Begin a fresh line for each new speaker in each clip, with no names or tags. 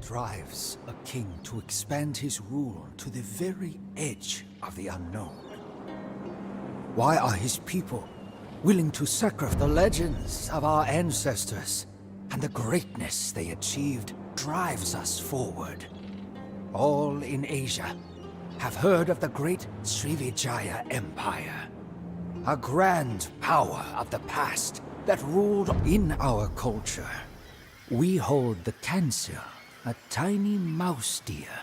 drives a king to expand his rule to the very edge of the unknown? Why are his people willing to sacrifice the legends of our ancestors and the greatness they achieved drives us forward? All in Asia have heard of the great Srivijaya Empire, a grand power of the past that ruled in our culture. We hold the Cancel, a tiny mouse deer,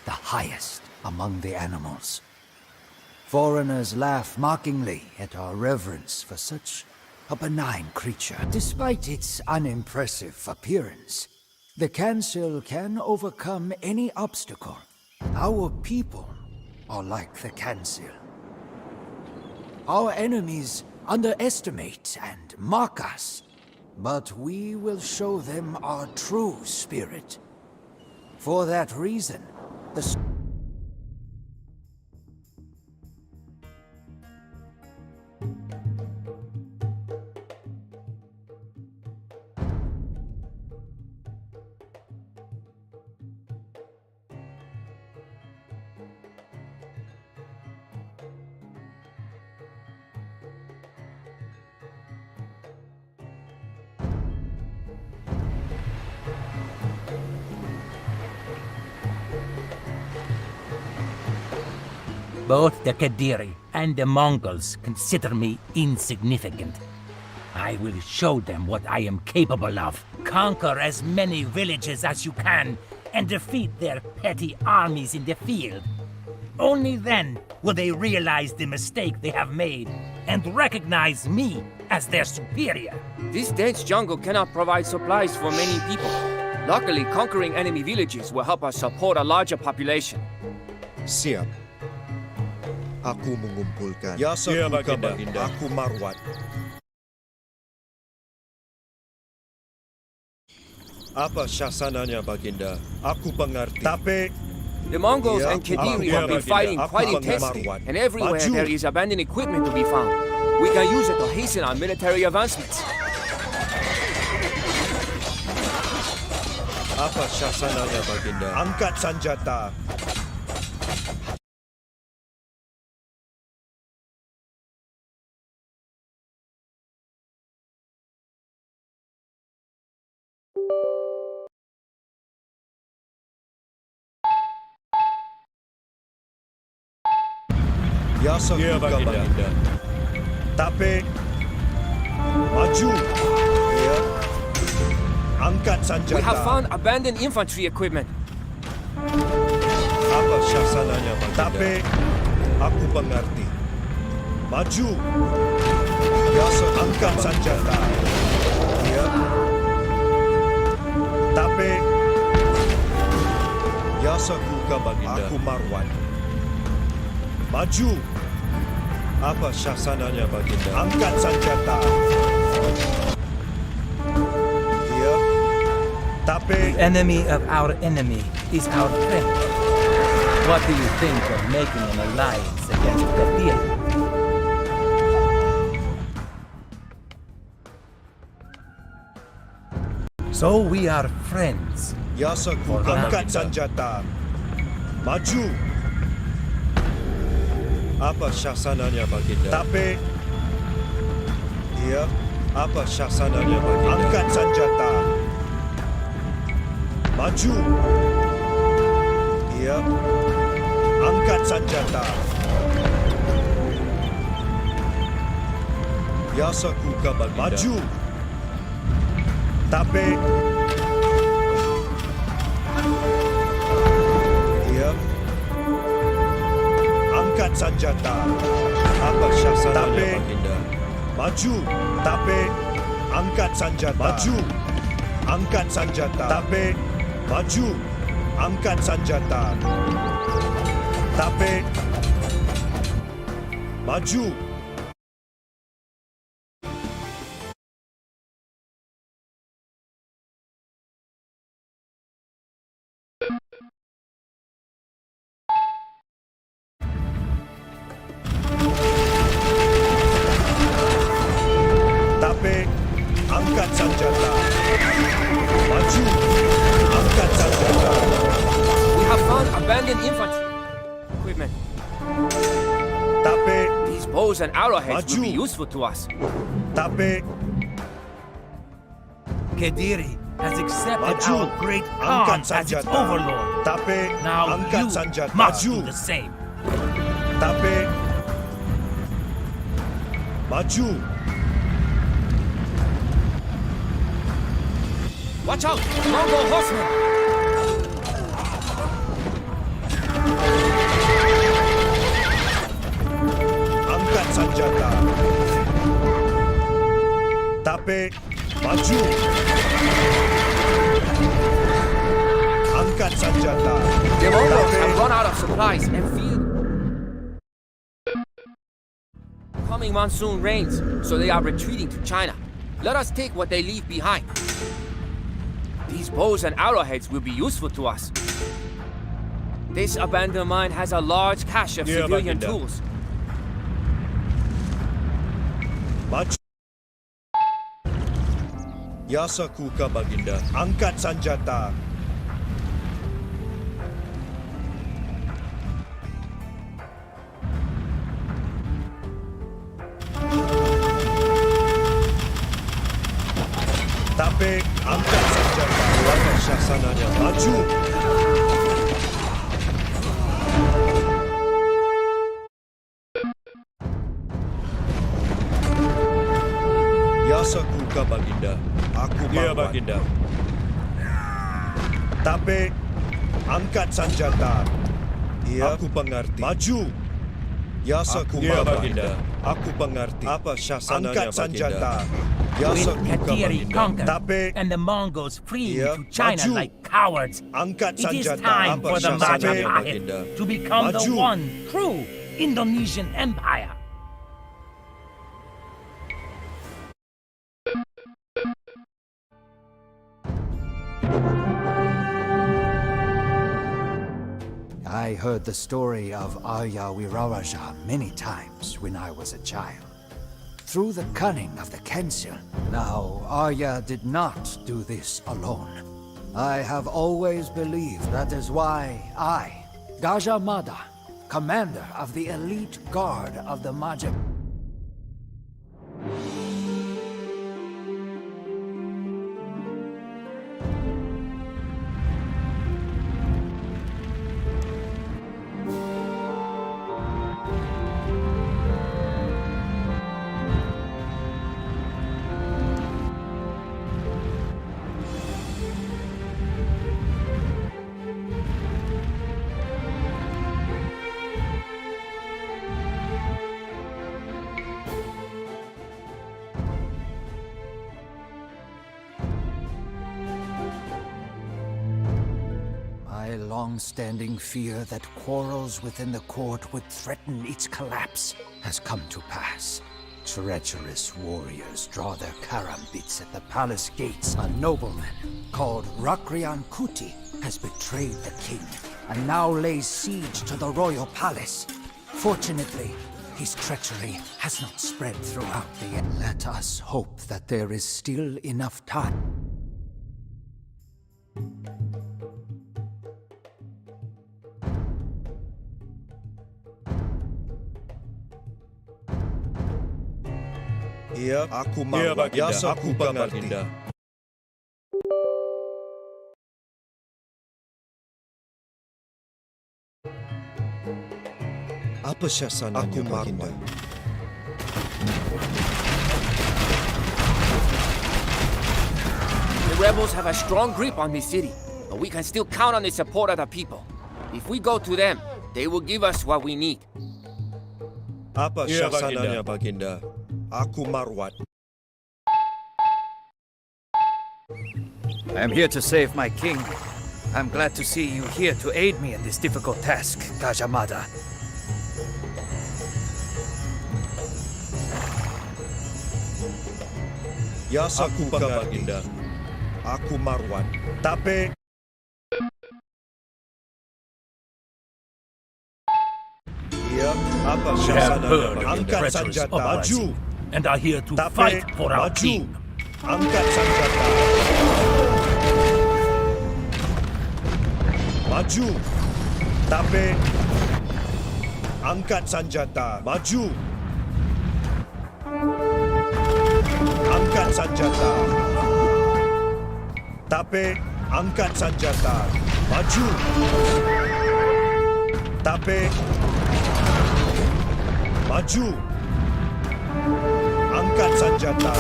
the highest among the animals. Foreigners laugh mockingly at our reverence for such a benign creature. Despite its unimpressive appearance, the Cancel can overcome any obstacle. Our people are like the Cancel. Our enemies underestimate and mock us, but we will show them our true spirit. For that reason, the
Both the Kadiri and the Mongols consider me insignificant. I will show them what I am capable of. Conquer as many villages as you can and defeat their petty armies in the field. Only then will they realize the mistake they have made and recognize me as their superior.
This dense jungle cannot provide supplies for many people. Luckily, conquering enemy villages will help us support a larger population.
Siap. Aku mengumpulkan. Ya, Baginda. Aku Marwat. Apa syasananya, Baginda? Aku mengerti. Tapi
the Mongols and Kadiri have been fighting quite intensely, and everywhere there is abandoned equipment to be found. We can use it to hasten our military advancements.
Apa syasananya, Baginda? Angkat senjata. Ya, Baginda. Tapi maju. Ya. Angkat senjata.
We have found abandoned infantry equipment.
Apa syasananya, Baginda? Tapi aku mengerti. Maju. Ya, angkat senjata. Ya. Tapi ya, Sakuka, Baginda. Aku Marwan. Maju. Apa syasananya, Baginda? Angkat senjata. Ya. Tapi
The enemy of our enemy is our friend. What do you think of making an alliance against the Kadiri? So we are friends.
ya, Sakuka, angkat senjata. Maju. Apa syasananya, Baginda? Tapi ya, apa syasananya, Baginda? Angkat senjata. Maju. Ya. Angkat senjata. Ya, Sakuka, Baginda. Maju. Tapi ya. Angkat senjata. Apa syasananya, Baginda? Maju. Tapi angkat senjata. Maju. Angkat senjata. Tapi maju. Angkat senjata. Tapi maju. Tapi angkat senjata. Maju. Angkat senjata.
abandoned infantry equipment.
Tapi,
These bows and arrowheads will be
Maju.
useful to us.
tapi,
Kediri has accepted
Maju.
our great
Angkat
Khan as its
senjata.
overlord.
Tapi,
Now
angkat
you
senjata.
must
Maju.
do the same.
Tapi, maju.
Watch out! Mongol horsemen!
Angkat senjata. Tapi, maju. Angkat senjata.
The Mongols
Tapi,
have run out of supplies and fear coming monsoon rains, so they are retreating to China. Let us take what they leave behind. These bows and arrowheads will be useful to us. This abandoned mine has a large cache of
Yeah,
civilian
Baginda.
tools.
maju. Yasakuka Baginda. Angkat senjata. Tapi, angkat senjata. Apa syasananya? Maju. Yasakuka Baginda. Aku
Ya,
Marwan.
Baginda.
Tapi, angkat senjata. Iya, aku pengerti. Maju. Yasaku
Ya,
Marwan.
Baginda.
Aku pengerti. Apa syasananya,
Baginda?
Angkat senjata.
When
Yasakuka
Kadiri
Baginda.
conquered
Tapi,
and the Mongols flee
Yeah,
to China
Maju.
like cowards,
angkat
it is
senjata.
time
Apa
for the
syasananya,
Majapahit
Baginda?
to become the
Maju.
one true Indonesian empire.
I heard the story of Arya Wiraraja many times when I was a child. Through the cunning of the Kensil. Now, Arya did not do this alone. I have always believed that is why I, Gadja Mada, commander of the elite guard of the Majap. My long-standing fear that quarrels within the court would threaten its collapse has come to pass. Treacherous warriors draw their karambits at the palace gates. A nobleman called Rakrian Kuti has betrayed the king and now lays siege to the royal palace. Fortunately, his treachery has not spread throughout the... Let us hope that there is still enough time.
Iya, aku
Ya,
Marwan.
Baginda.
Yasaku
Aku
pengerti.
Baginda.
Apa syasananya,
Aku
Baginda?
Marwan.
The rebels have a strong grip on this city, but we can still count on the support of the people. If we go to them, they will give us what we need.
Apa
Ya,
syasananya, Baginda? Aku Marwan.
I am here to save my king. I'm glad to see you here to aid me in this difficult task, Gadja Mada.
Yasaku Baginda. Aku Marwan. Tapi, iya, apa
We have
syasananya,
heard of
Baginda?
the
Angkat
treacherous
senjata.
uprising
Maju.
and are here to
Tapi,
fight for our
maju.
king.
Angkat senjata. Maju. Tapi angkat senjata, maju. Angkat senjata. Tapi angkat senjata, maju. Tapi maju. Angkat senjata.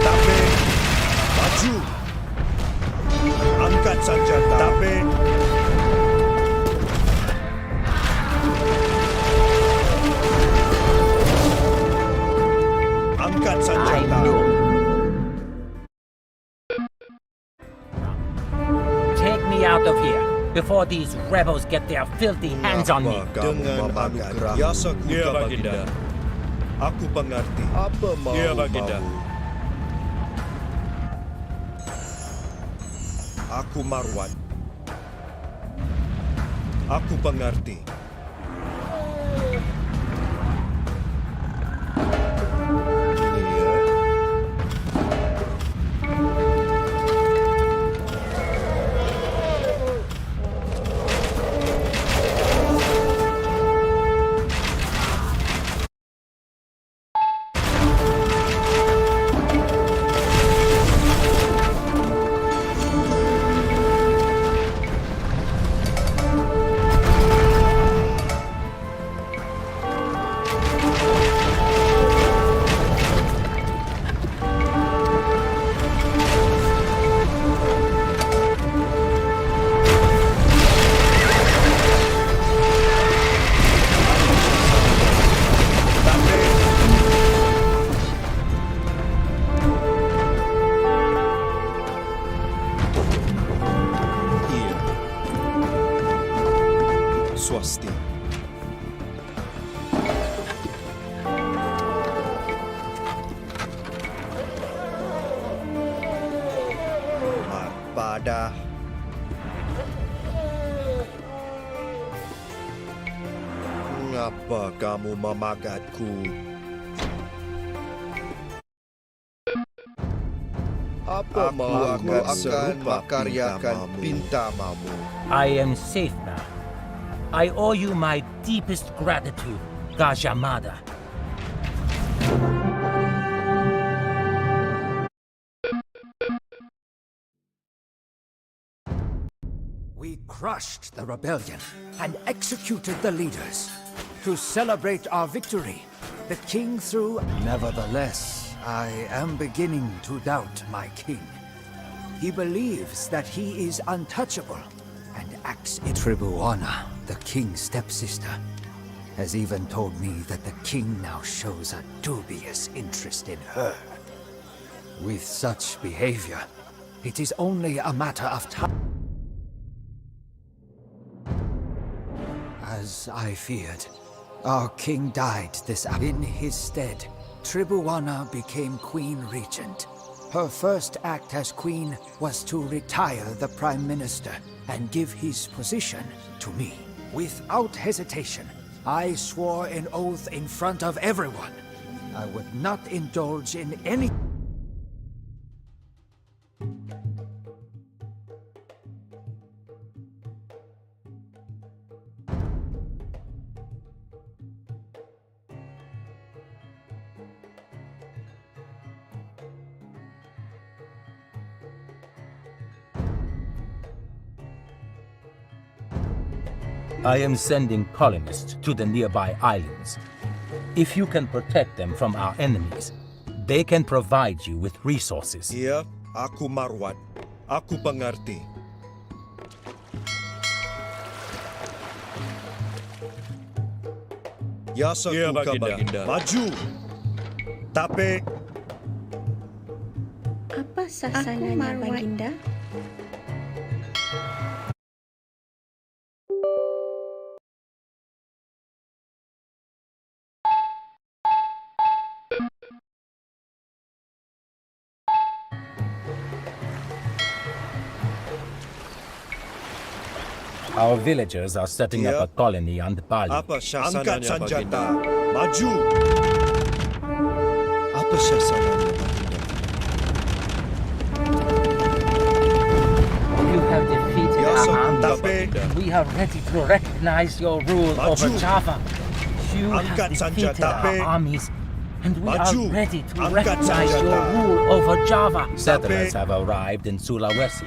Tapi maju. Angkat senjata. Tapi angkat
I
senjata.
know. Take me out of here before these rebels get their filthy hands on me.
Dengan anugerah yasaku Baginda, aku mengerti. Apa mau Baginda? Aku Marwan. Aku mengerti. Swasti. Mada. Mengapa kamu memagatku? Apa mau aku akan makaryakan pintamu?
I am safe now. I owe you my deepest gratitude, Gadja Mada.
We crushed the rebellion and executed the leaders. To celebrate our victory, the king threw... Nevertheless, I am beginning to doubt my king. He believes that he is untouchable and acts in Tribuana, the king's stepsister, has even told me that the king now shows a dubious interest in her. With such behavior, it is only a matter of time. As I feared, our king died this hour. In his stead, Tribuana became Queen Regent. Her first act as queen was to retire the Prime Minister and give his position to me. Without hesitation, I swore an oath in front of everyone. I would not indulge in any...
I am sending colonists to the nearby islands. If you can protect them from our enemies, they can provide you with resources.
Iya, aku Marwan. Aku mengerti. Yasaku Baginda. Maju. Tapi
Apa sasananya Baginda?
Our villagers are setting up a colony on the Bali.
apa angkat senjata. Maju. Apa syasananya, Baginda?
You have defeated
Ya
our
Sakunda,
armies,
Baginda.
and we are ready to recognize your rule
Maju.
over Java. You
Angkat
have defeated
senjata.
our armies, and we
Maju.
are ready to
Angkat
recognize your
senjata.
rule over Java.
Settlers
have arrived in Sulawesi.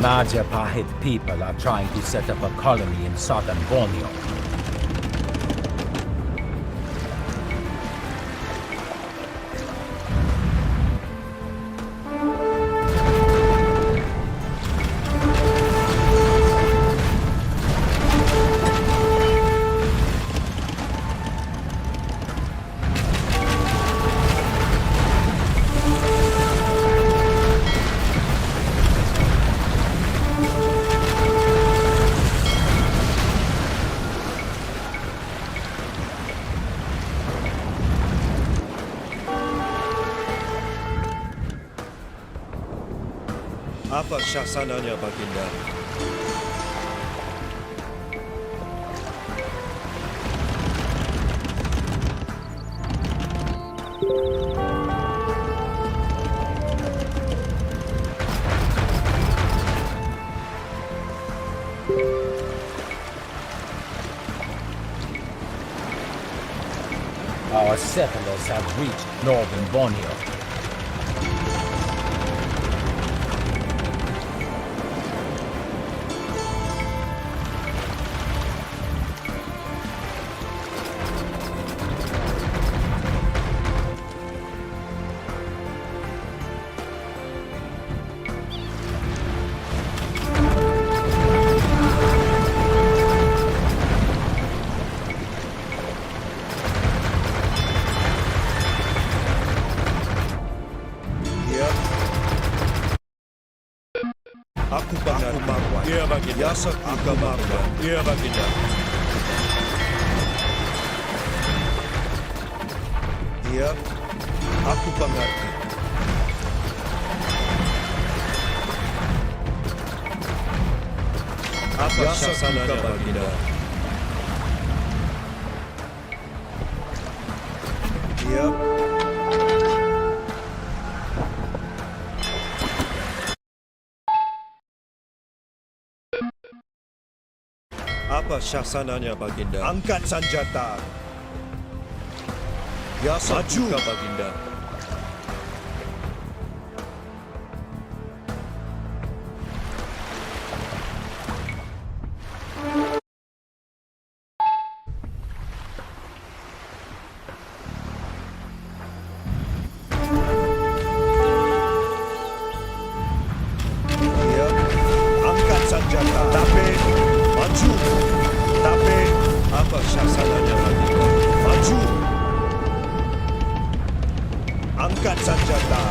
Majapahit people are trying to set up a colony in southern Borneo.
Apa syasananya, Baginda?
Our settlers have reached northern Borneo.
Ya. Aku Marwan. Ya, Baginda. Ya Sakunda, Marwan. Ya, Baginda. Ya, aku mengerti. Apa
Ya
syasananya,
Sakunda,
Baginda? Ya. Apa syasananya, Baginda? Angkat senjata. Ya Sakunda, Baginda. Ya, angkat senjata. Tapi maju. Tapi apa syasananya, Baginda? Maju. Angkat senjata.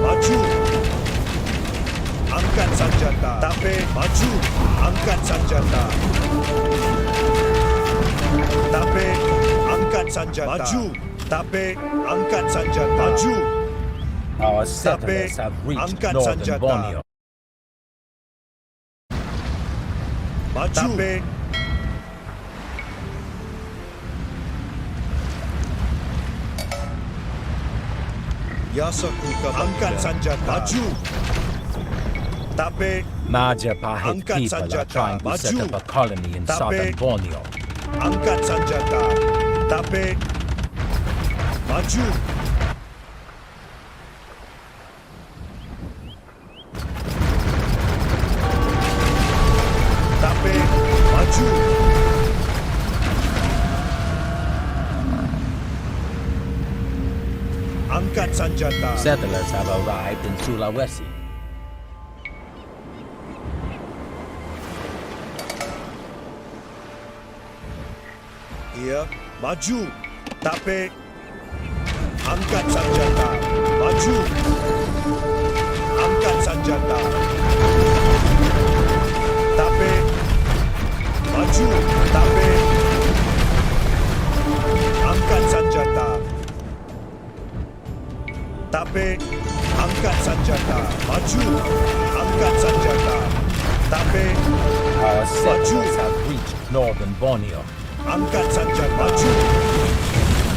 Maju. Angkat senjata. Tapi maju. Angkat senjata. Tapi angkat senjata. Maju. Tapi angkat senjata. Maju.
Our settlers have reached
angkat
northern
senjata.
Borneo.
Maju. Tapi Ya Sakunda, angkat senjata. Maju. Tapi
Majapahit
Angkat
people are
senjata.
trying to set
Maju.
up a colony in
Tapi-
southern Borneo.
angkat senjata. Tapi maju. Tapi maju. Angkat senjata.
Settlers have arrived in Sulawesi.
Ya, maju. Tapi angkat senjata. Maju. senjata. Tape. Maju. Tape. Angkat senjata. Tape. Angkat senjata. Maju. Angkat senjata. Tape.
Our settlers have reached northern Borneo.
Angkat senjata. Maju.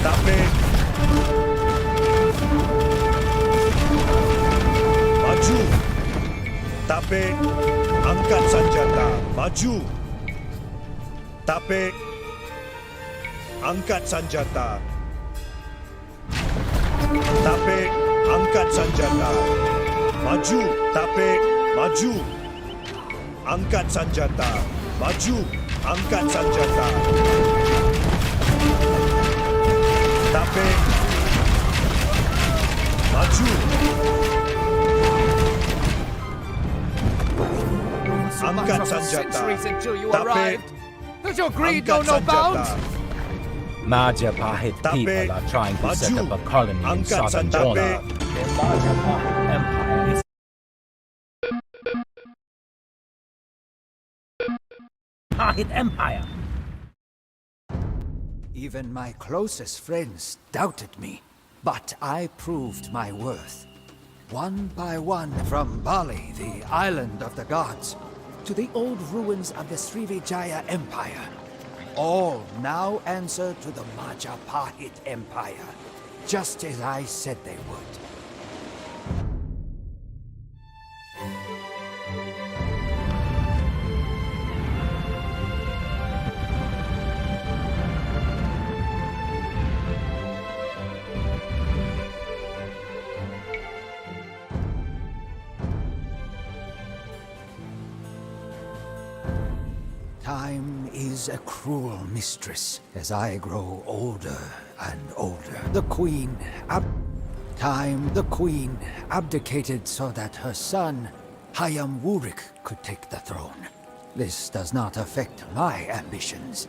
Tape. Maju. Tape. Angkat senjata. Maju. Tape. Angkat senjata. Tape. Angkat senjata. Maju. Tape. Maju. Angkat senjata. Maju. Angkat senjata. Tape. Maju. Angkat senjata.
Centuries until you
Tape.
arrived. Does your greed know
Angkat
no bounds?
senjata.
Majapahit
Tape.
people are trying to set
Maju.
up a colony in
Angkat
southern
senjata.
Borneo. The Majapahit Empire is Pahit Empire.
Even my closest friends doubted me, but I proved my worth. One by one, from Bali, the island of the gods, to the old ruins of the Srivijaya Empire, all now answer to the Majapahit Empire, just as I said they would. Time is a cruel mistress as I grow older and older. The queen abdicated so that her son, Hayam Wurik, could take the throne. This does not affect my ambitions.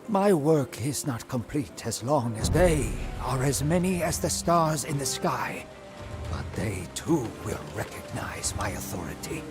My work is not complete as long as they are as many as the stars in the sky. But they too will recognize my authority.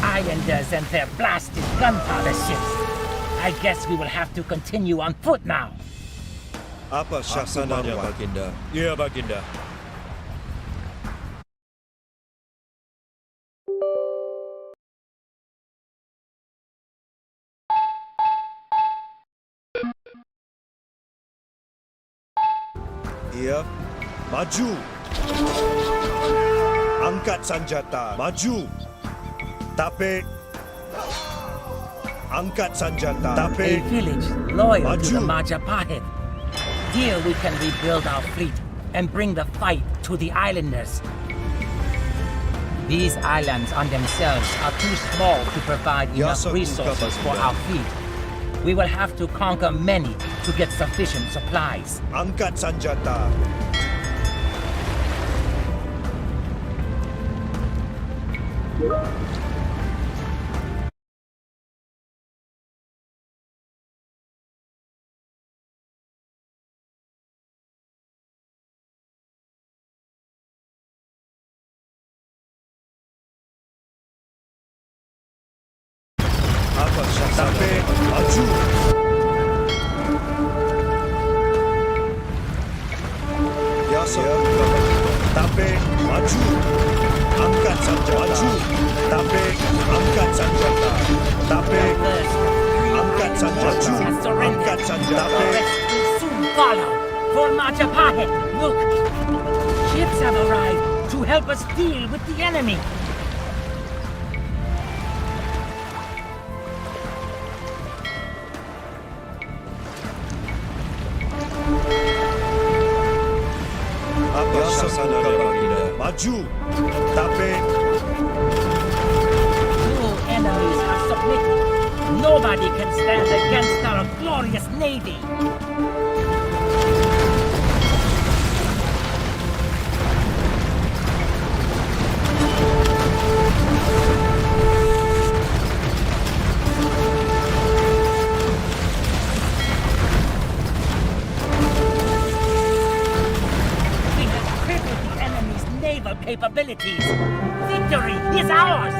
Islanders and their blasted gunpowder ships. I guess we will have to continue on foot now.
Apa syasananya, Baginda? Ya, Baginda. Iya, maju. Angkat senjata, maju. Tape. Angkat senjata,
A
tape.
village loyal to the
Maju.
Majapahit. Here we can rebuild our fleet and bring the fight to the islanders. These islands on themselves are too small to provide enough
Yasa
resources for
Kukabanda.
our fleet. We will have to conquer many to get sufficient supplies.
Angkat senjata. Biasa Putra Baginda. Tapi maju. Angkat senjata. Tapi angkat senjata. Tapi angkat senjata. Angkat senjata.
The rest will soon follow. For Majapahe, look! Ships have arrived to help us deal with the enemy.
Apa sasana Baginda? Maju. Tapi
Two enemies are submitted. Nobody can stand against our glorious navy. We have crippled the enemy's naval capabilities. Victory is ours!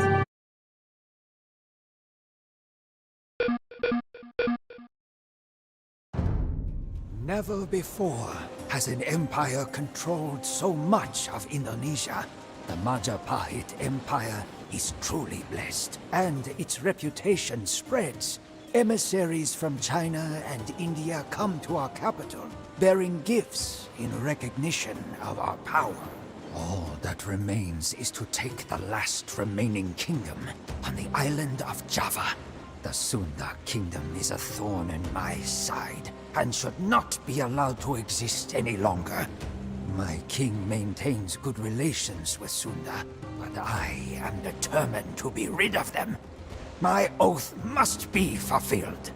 Never before has an empire controlled so much of Indonesia. The Majapahit Empire is truly blessed, and its reputation spreads. Emissaries from China and India come to our capital, bearing gifts in recognition of our power. All that remains is to take the last remaining kingdom on the island of Java. The Sunda kingdom is a thorn in my side, and should not be allowed to exist any longer. My king maintains good relations with Sunda, but I am determined to be rid of them. My oath must be fulfilled.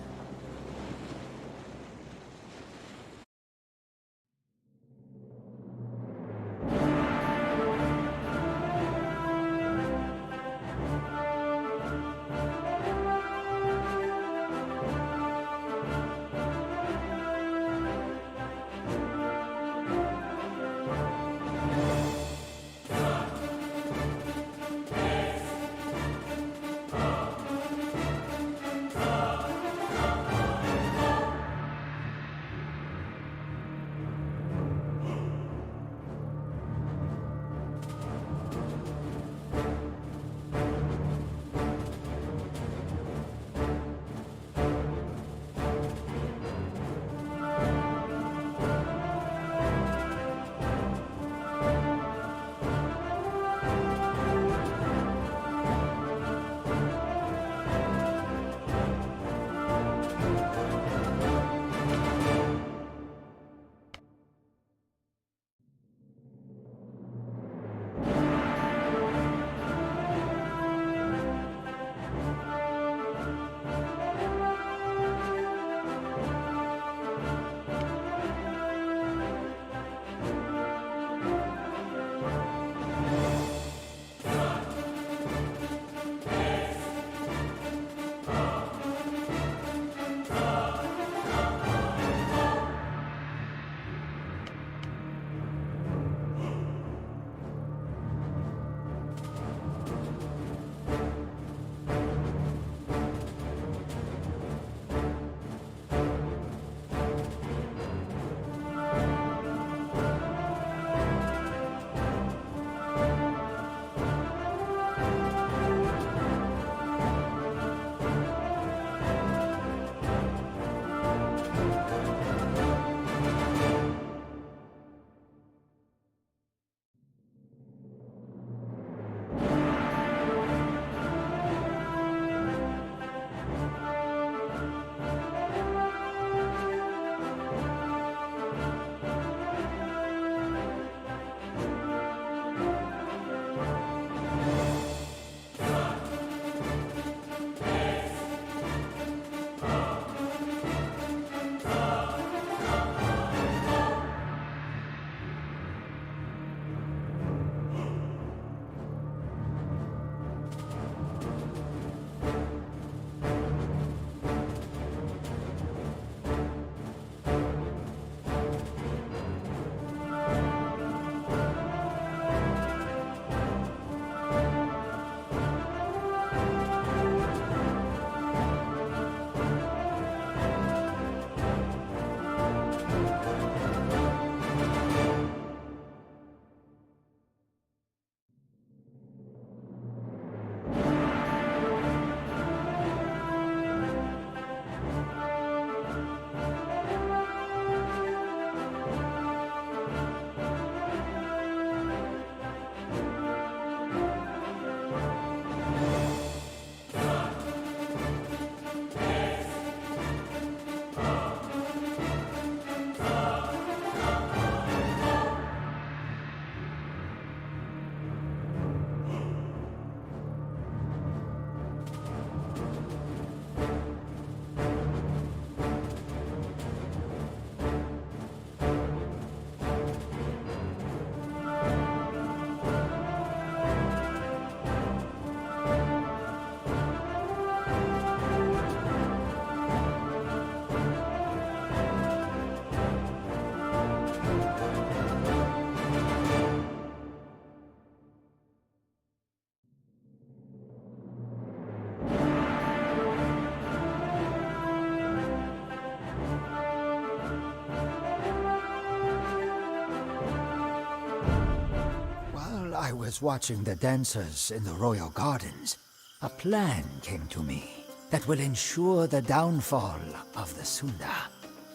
While I was watching the dancers in the royal gardens, a plan came to me that will ensure the downfall of the Sunda.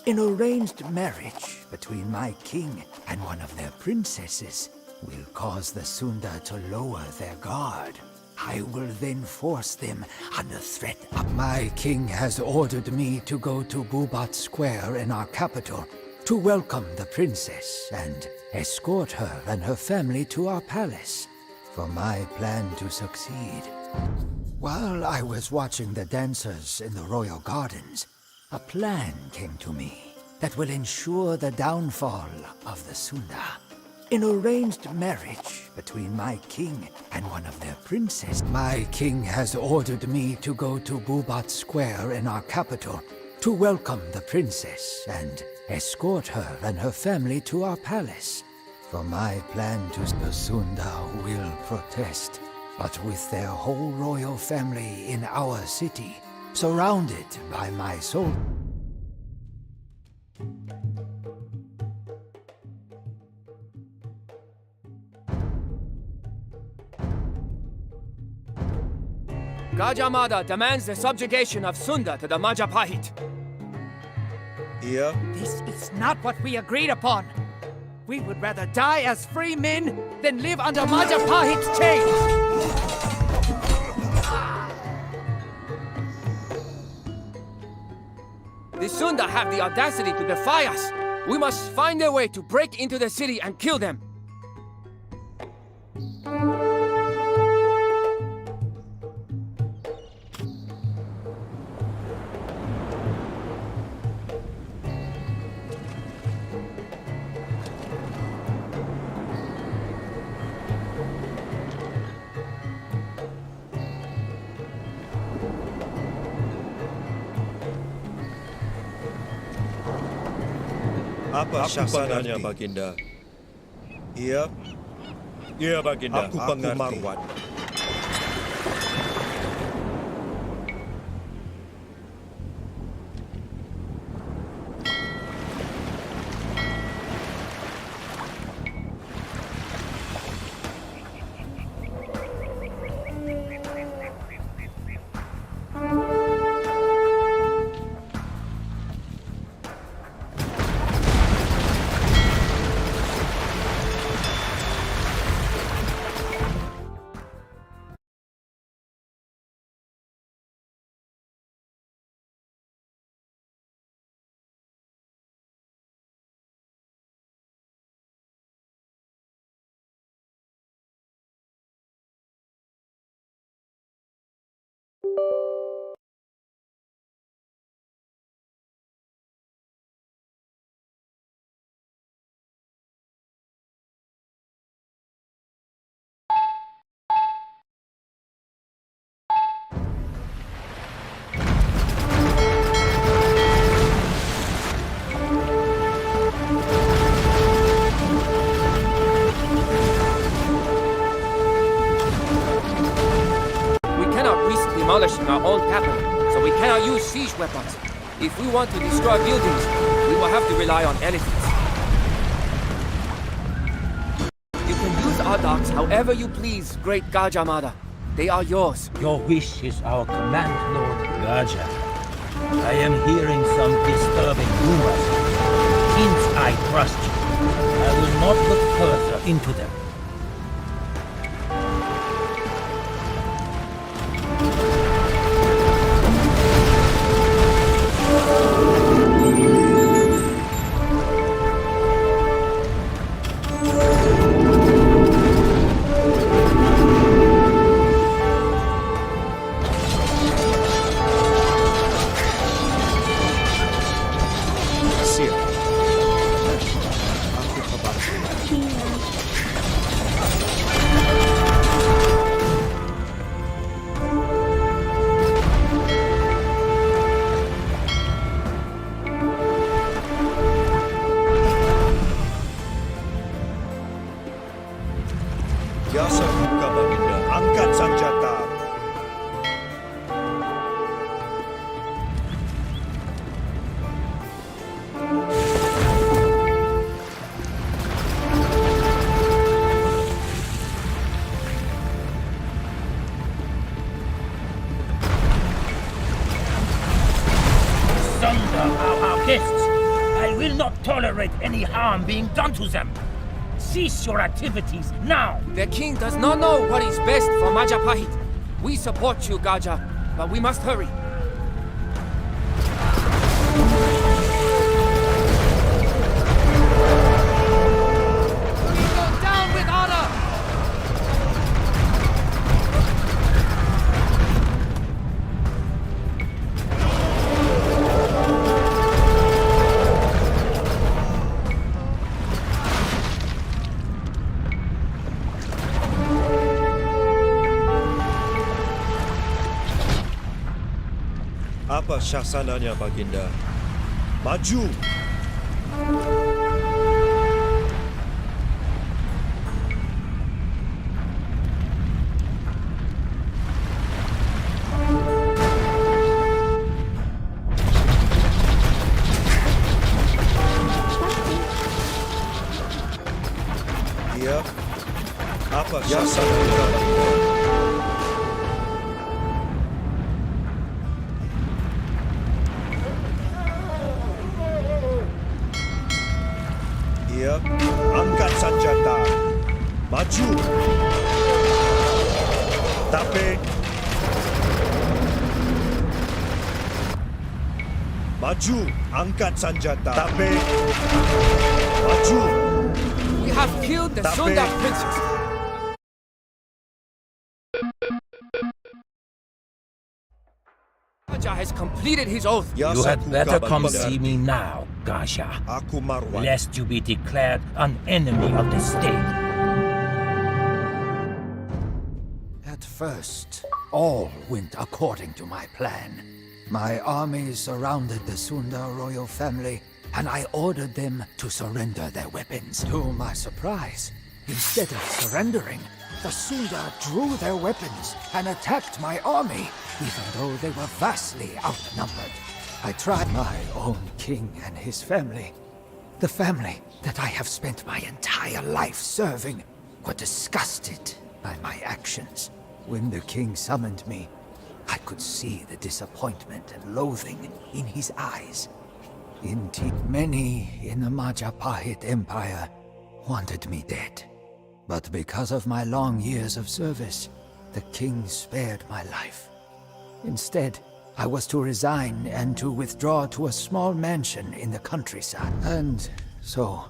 An arranged marriage between my king and one of their princesses will cause the Sunda to lower their guard. I will then force them under threat. My king has ordered me to go to Bubat Square in our capital to welcome the princess and escort her and her family to our palace for my plan to succeed. While I was watching the dancers in the royal gardens, a plan came to me that will ensure the downfall of the Sunda. An arranged marriage between my king and one of their princes. My king has ordered me to go to Bubat Square in our capital to welcome the princess and escort her and her family to our palace. For my plan to the Sunda will protest, but with their whole royal family in our city, surrounded by my soldiers.
Gadja Mada demands the subjugation of Sunda to the Majapahit.
Iya,
This is not what we agreed upon. We would rather die as free men than live under Majapahit's chains.
The Sunda have the audacity to defy us. We must find a way to break into the city and kill them.
apa syaratnya, Baginda? Iya,
Baginda.
aku mengerti.
Marwan.
Demolishing our own capital, so we cannot use siege weapons. If we want to destroy buildings, we will have to rely on elephants. You can use our docks however you please, great Gadja Mada. They are yours.
Your wish is our command, Lord Gadja. I am hearing some disturbing rumors. Since I trust you, I will not look further into them.
Biasa buka, Baginda. Angkat senjata.
any harm being done to them. Cease your activities now!
The king does not know what is best for Majapahit. We support you, Gadja, but we must hurry.
We go down with honor!
Apa syasananya, Baginda? Maju! Ya, apa syasananya, Baginda? Ya, angkat senjata. Maju. Tapi maju, angkat senjata. Tapi maju.
We have killed the
Tapi-
Sunda princess. Gadja has completed his oath.
Ya,
You had
Saku
better
Kabat
come
Pengerti.
see me now, Gadja,
Aku Marwan.
lest you be declared an enemy of the state.
At first, all went according to my plan. My army surrounded the Sunda royal family, and I ordered them to surrender their weapons. To my surprise, instead of surrendering, the Sunda drew their weapons and attacked my army, even though they were vastly outnumbered. I tried my own king and his family. The family that I have spent my entire life serving were disgusted by my actions. When the king summoned me, I could see the disappointment and loathing in his eyes. Indeed, many in the Majapahit Empire wanted me dead. But because of my long years of service, the king spared my life. Instead, I was to resign and to withdraw to a small mansion in the countryside. And so,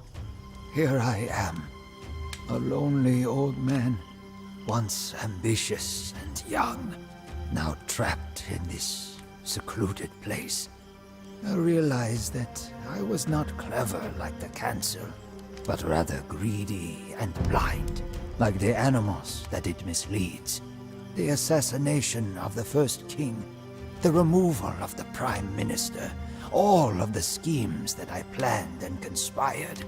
here I am, a lonely old man, once ambitious and young, now trapped in this secluded place. I realized that I was not clever like the council, but rather greedy and blind, like the animals that it misleads. The assassination of the first king, the removal of the prime minister, all of the schemes that I planned and conspired.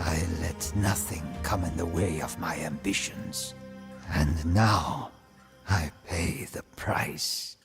I let nothing come in the way of my ambitions. And now I pay the price.